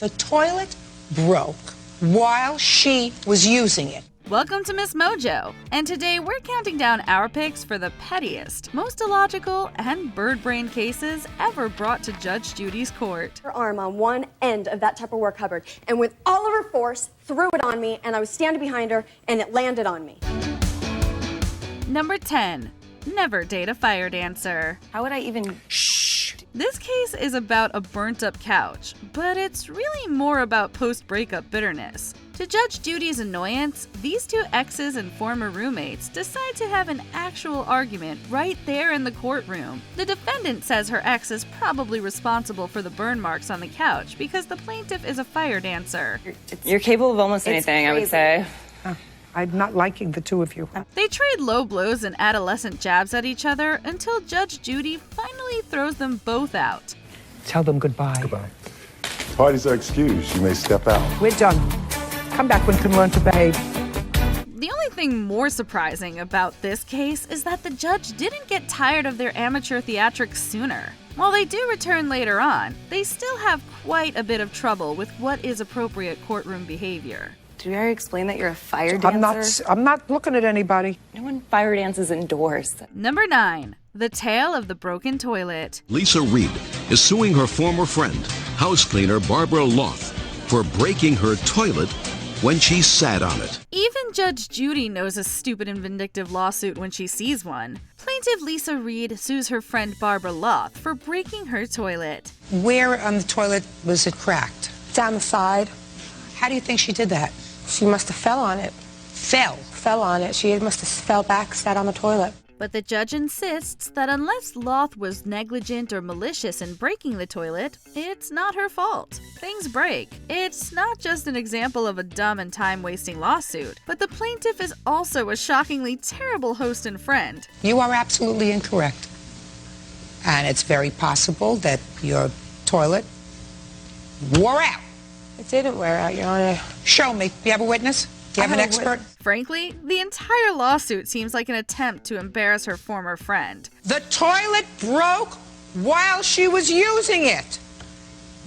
The toilet broke while she was using it. Welcome to MsMojo, and today we're counting down our picks for the pettiest, most illogical, and bird-brained cases ever brought to Judge Judy's court. Her arm on one end of that Tupperware cupboard, and with all of her force, threw it on me, and I was standing behind her, and it landed on me. Number 10. Never date a fire dancer. How would I even... Shh. This case is about a burnt-up couch, but it's really more about post-breakup bitterness. To Judge Judy's annoyance, these two exes and former roommates decide to have an actual argument right there in the courtroom. The defendant says her ex is probably responsible for the burn marks on the couch because the plaintiff is a fire dancer. You're capable of almost anything, I would say. I'm not liking the two of you. They trade low blows and adolescent jabs at each other until Judge Judy finally throws them both out. Tell them goodbye. Goodbye. Parties are excused. You may step out. We're done. Come back when you can learn to behave. The only thing more surprising about this case is that the judge didn't get tired of their amateur theatrics sooner. While they do return later on, they still have quite a bit of trouble with what is appropriate courtroom behavior. Did we already explain that you're a fire dancer? I'm not looking at anybody. No one fire dances indoors. Number 9. The Tale of the Broken Toilet. Lisa Reed is suing her former friend, house cleaner Barbara Loth, for breaking her toilet when she sat on it. Even Judge Judy knows a stupid and vindictive lawsuit when she sees one. Plaintiff Lisa Reed sues her friend Barbara Loth for breaking her toilet. Where on the toilet was it cracked? Down the side. How do you think she did that? She must have fell on it. Fell on it. She must have fell back, sat on the toilet. But the judge insists that unless Loth was negligent or malicious in breaking the toilet, it's not her fault. Things break. It's not just an example of a dumb and time-wasting lawsuit, but the plaintiff is also a shockingly terrible host and friend. You are absolutely incorrect. And it's very possible that your toilet wore out. It didn't wear out, Your Honor. Show me. You have a witness? Do you have an expert? Frankly, the entire lawsuit seems like an attempt to embarrass her former friend. The toilet broke while she was using it.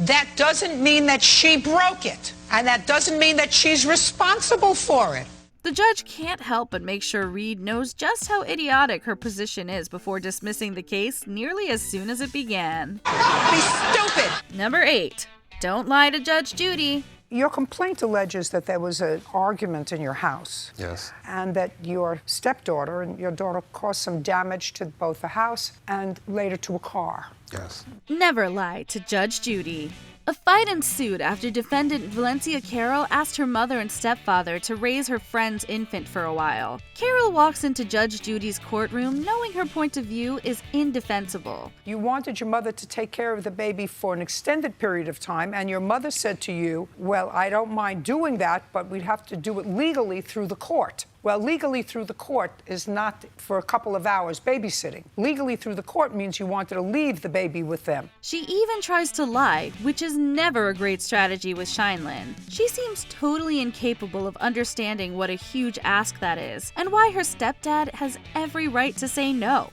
That doesn't mean that she broke it. And that doesn't mean that she's responsible for it. The judge can't help but make sure Reed knows just how idiotic her position is before dismissing the case nearly as soon as it began. Be stupid! Number 8. Don't lie to Judge Judy. Your complaint alleges that there was an argument in your house. Yes. And that your stepdaughter and your daughter caused some damage to both the house and later to a car. Yes. Never lie to Judge Judy. A fight ensued after defendant Valencia Carroll asked her mother and stepfather to raise her friend's infant for a while. Carroll walks into Judge Judy's courtroom knowing her point of view is indefensible. You wanted your mother to take care of the baby for an extended period of time, and your mother said to you, well, I don't mind doing that, but we'd have to do it legally through the court. Well, legally through the court is not for a couple of hours babysitting. Legally through the court means you wanted to leave the baby with them. She even tries to lie, which is never a great strategy with Shineland. She seems totally incapable of understanding what a huge ask that is, and why her stepdad has every right to say no.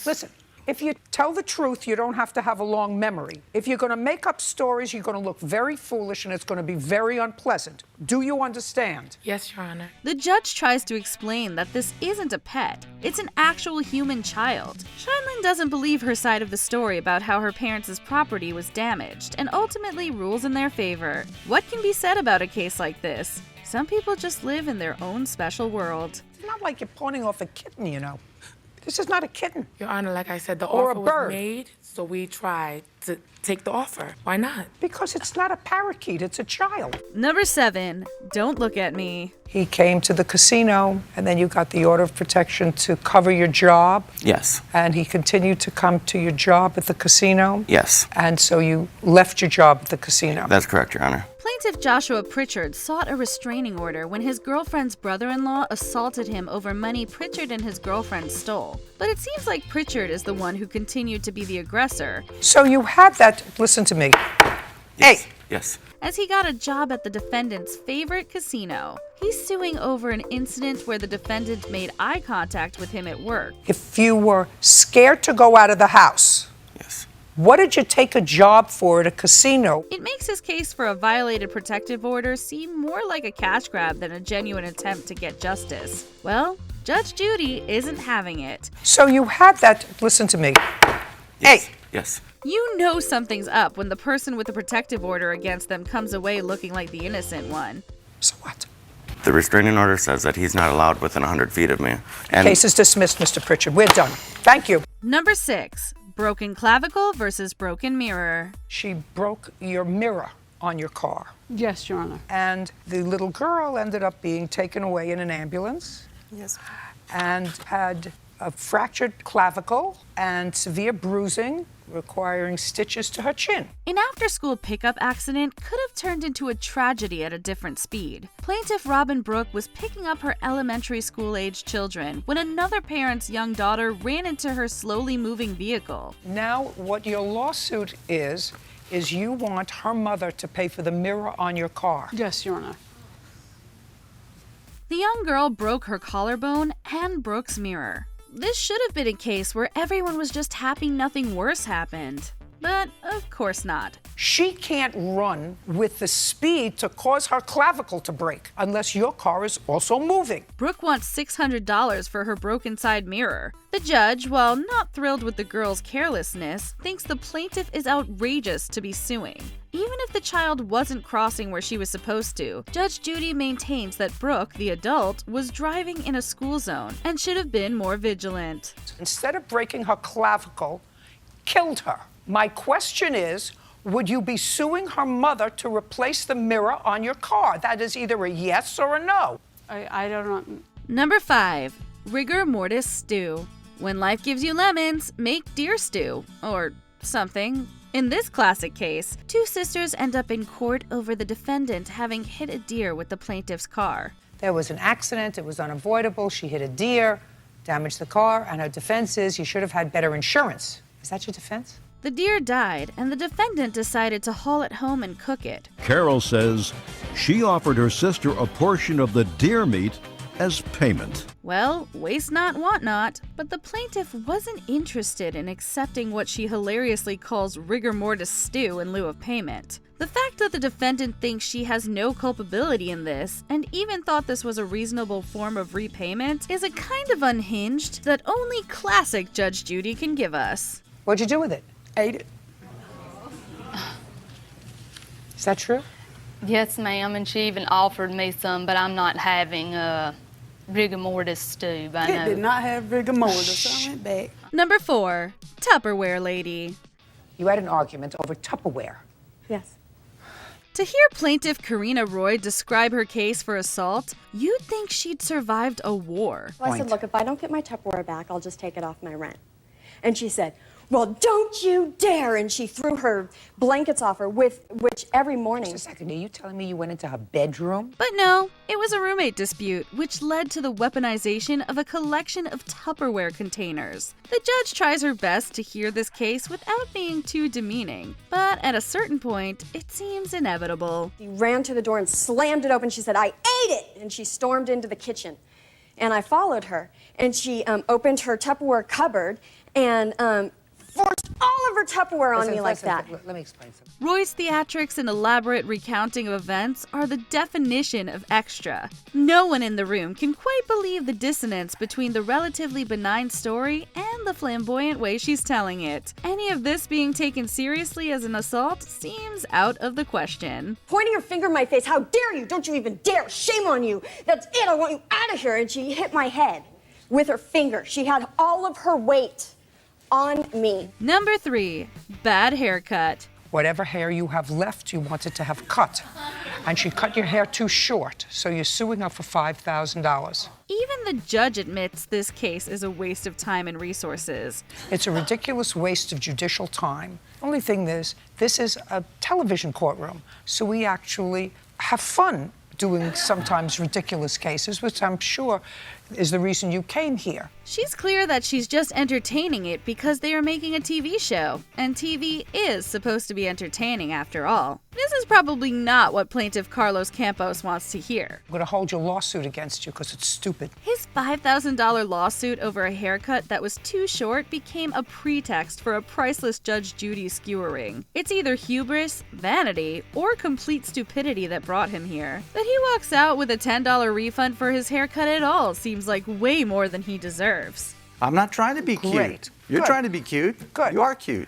Listen, if you tell the truth, you don't have to have a long memory. If you're going to make up stories, you're going to look very foolish and it's going to be very unpleasant. Do you understand? Yes, Your Honor. The judge tries to explain that this isn't a pet. It's an actual human child. Shineland doesn't believe her side of the story about how her parents' property was damaged and ultimately rules in their favor. What can be said about a case like this? Some people just live in their own special world. It's not like you're pawning off a kitten, you know. This is not a kitten. Your Honor, like I said, the Or offer a was bird. made, so we tried to take the offer. Why not? Because it's not a parakeet, it's a child. Number 7. Don't look at me. He came to the casino, and then you got the order of protection to cover your job. Yes. And he continued to come to your job at the casino. Yes. And so you left your job at the casino. That's correct, Your Honor. Plaintiff Joshua Pritchard sought a restraining order when his girlfriend's brother-in-law assaulted him over money Pritchard and his girlfriend stole. But it seems like Pritchard is the one who continued to be the aggressor. So you had that, listen to me. Yes. Hey. Yes. As he got a job at the defendant's favorite casino. He's suing over an incident where the defendant made eye contact with him at work. If you were scared to go out of the house, Yes. What did you take a job for at a casino? It makes his case for a violated protective order seem more like a cash grab than a genuine attempt to get justice. Well, Judge Judy isn't having it. So you had that, listen to me. Yes. Hey. Yes. You know something's up when the person with the protective order against them comes away looking like the innocent one. So what? The restraining order says that he's not allowed within 100 feet of me. And Case is dismissed, Mr. Pritchard. We're done. Thank you. Number 6. Broken clavicle versus broken mirror. She broke your mirror on your car. Yes, Your Honor. And the little girl ended up being taken away in an ambulance. Yes. And had a fractured clavicle and severe bruising requiring stitches to her chin. An after-school pickup accident could have turned into a tragedy at a different speed. Plaintiff Robin Brooke was picking up her elementary school-aged children when another parent's young daughter ran into her slowly moving vehicle. Now, what your lawsuit is you want her mother to pay for the mirror on your car. Yes, Your Honor. The young girl broke her collarbone and Brooke's mirror. This should have been a case where everyone was just happy nothing worse happened. But of course not. She can't run with the speed to cause her clavicle to break unless your car is also moving. Brooke wants $600 for her broken side mirror. The judge, while not thrilled with the girl's carelessness, thinks the plaintiff is outrageous to be suing. Even if the child wasn't crossing where she was supposed to, Judge Judy maintains that Brooke, the adult, was driving in a school zone and should have been more vigilant. Instead of breaking her clavicle, killed her. My question is, would you be suing her mother to replace the mirror on your car? That is either a yes or a no. I don't know. Number 5. Rigor mortis stew. When life gives you lemons, make deer stew. Or something. In this classic case, two sisters end up in court over the defendant having hit a deer with the plaintiff's car. There was an accident, it was unavoidable, she hit a deer, damaged the car, and her defense is you should have had better insurance. Is that your defense? The deer died, and the defendant decided to haul it home and cook it. Carol says she offered her sister a portion of the deer meat as payment. Well, waste not, want not, but the plaintiff wasn't interested in accepting what she hilariously calls rigor mortis stew in lieu of payment. The fact that the defendant thinks she has no culpability in this, and even thought this was a reasonable form of repayment, is a kind of unhinged that only classic Judge Judy can give us. What'd you do with it? Ate it. Is that true? Yes, ma'am, and she even offered me some, but I'm not having rigor mortis stew. I know. It did not have rigor mortis, so I went back. Number 4. Tupperware Lady. You had an argument over Tupperware. Yes. To hear plaintiff Karina Roy describe her case for assault, you'd think she'd survived a war. So I said, look, if I don't get my Tupperware back, I'll just take it off my rent. And she said, well, don't you dare! And she threw her blankets off her, which every morning... Just a second, are you telling me you went into her bedroom? But no, it was a roommate dispute, which led to the weaponization of a collection of Tupperware containers. The judge tries her best to hear this case without being too demeaning, but at a certain point, it seems inevitable. She ran to the door and slammed it open. She said, I ate it! And she stormed into the kitchen. And I followed her, and she opened her Tupperware cupboard and forced all of her Tupperware on me like that. Let me explain something. Roy's theatrics and elaborate recounting of events are the definition of extra. No one in the room can quite believe the dissonance between the relatively benign story and the flamboyant way she's telling it. Any of this being taken seriously as an assault seems out of the question. Pointing her finger in my face, how dare you? Don't you even dare! Shame on you! That's it! I want you out of here! And she hit my head with her finger. She had all of her weight on me. Number 3, bad haircut. Whatever hair you have left, you wanted to have cut. And she cut your hair too short, so you're suing her for $5,000. Even the judge admits this case is a waste of time and resources. It's a ridiculous waste of judicial time. Only thing is, this is a television courtroom, so we actually have fun doing sometimes ridiculous cases, which I'm sure is the reason you came here. She's clear that she's just entertaining it because they are making a TV show, and TV is supposed to be entertaining after all. This is probably not what plaintiff Carlos Campos wants to hear. I'm going to hold your lawsuit against you because it's stupid. His $5,000 lawsuit over a haircut that was too short became a pretext for a priceless Judge Judy skewering. It's either hubris, vanity, or complete stupidity that brought him here. That he walks out with a $10 refund for his haircut at all seems like way more than he deserves. I'm not trying to be cute. Great. You're Good. trying to be cute. Good. You are cute.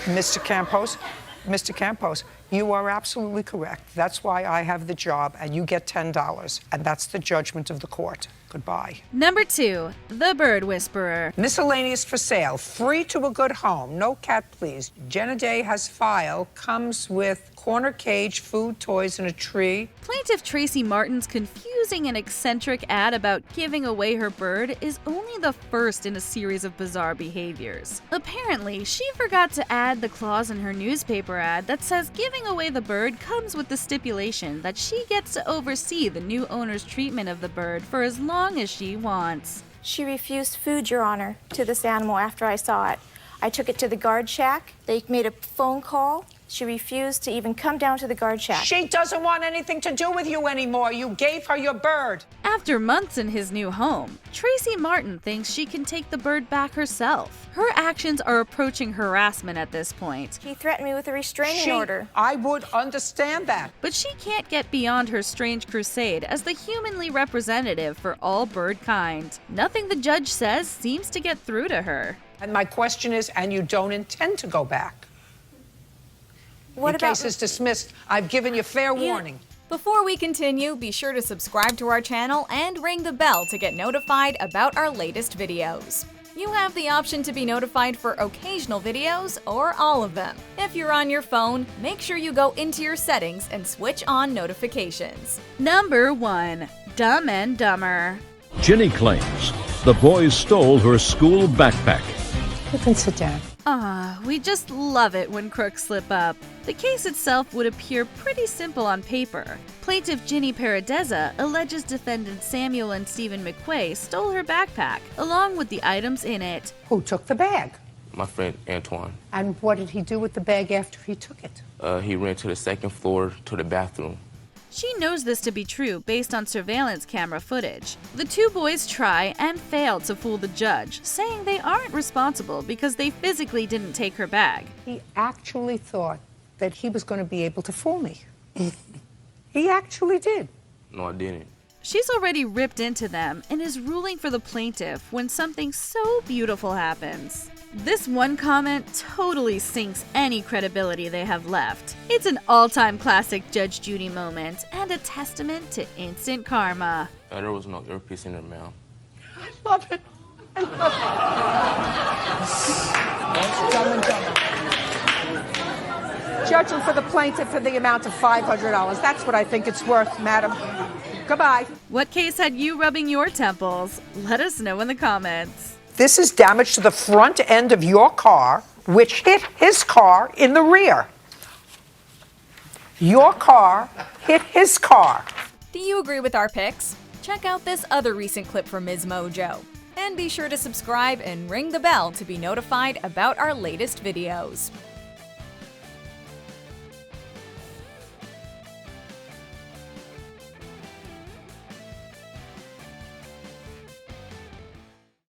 Mr. Campos, you are absolutely correct. That's why I have the job, and you get $10, and that's the judgment of the court. Goodbye. Number 2, The Bird Whisperer. Miscellaneous for sale, free to a good home. No cat, please. Jenna Day has file, comes with corner cage, food, toys, and a tree. Plaintiff Tracy Martin's confusing and eccentric ad about giving away her bird is only the first in a series of bizarre behaviors. Apparently, she forgot to add the clause in her newspaper ad that says giving away the bird comes with the stipulation that she gets to oversee the new owner's treatment of the bird for as long as she wants. She refused food, Your Honor, to this animal after I saw it. I took it to the guard shack. They made a phone call. She refused to even come down to the guard shack. She doesn't want anything to do with you anymore. You gave her your bird. After months in his new home, Tracy Martin thinks she can take the bird back herself. Her actions are approaching harassment at this point. He threatened me with a restraining order. I would understand that. But she can't get beyond her strange crusade as the humanly representative for all bird kind. Nothing the judge says seems to get through to her. And my question is, and you don't intend to go back? What Your case is dismissed. I've given you fair warning. Before we continue, be sure to subscribe to our channel and ring the bell to get notified about our latest videos. You have the option to be notified for occasional videos or all of them. If you're on your phone, make sure you go into your settings and switch on notifications. Number 1. Dumb and Dumber. Ginny claims the boys stole her school backpack. You can sit down. We just love it when crooks slip up. The case itself would appear pretty simple on paper. Plaintiff Ginny Paradeza alleges defendants Samuel and Stephen McQuay stole her backpack, along with the items in it. Who took the bag? My friend Antoine. And what did he do with the bag after he took it? He ran to the second floor to the bathroom. She knows this to be true based on surveillance camera footage. The two boys try and fail to fool the judge, saying they aren't responsible because they physically didn't take her bag. He actually thought that he was going to be able to fool me. He actually did. No, I didn't. She's already ripped into them and is ruling for the plaintiff when something so beautiful happens. This one comment totally sinks any credibility they have left. It's an all-time classic Judge Judy moment and a testament to instant karma. There was no earpiece in her mouth. I love it. I love it. Judging for the plaintiff for the amount of $500. That's what I think it's worth, madam. Goodbye. What case had you rubbing your temples? Let us know in the comments. This is damage to the front end of your car, which hit his car in the rear. Your car hit his car. Do you agree with our picks? Check out this other recent clip from MsMojo. And be sure to subscribe and ring the bell to be notified about our latest videos.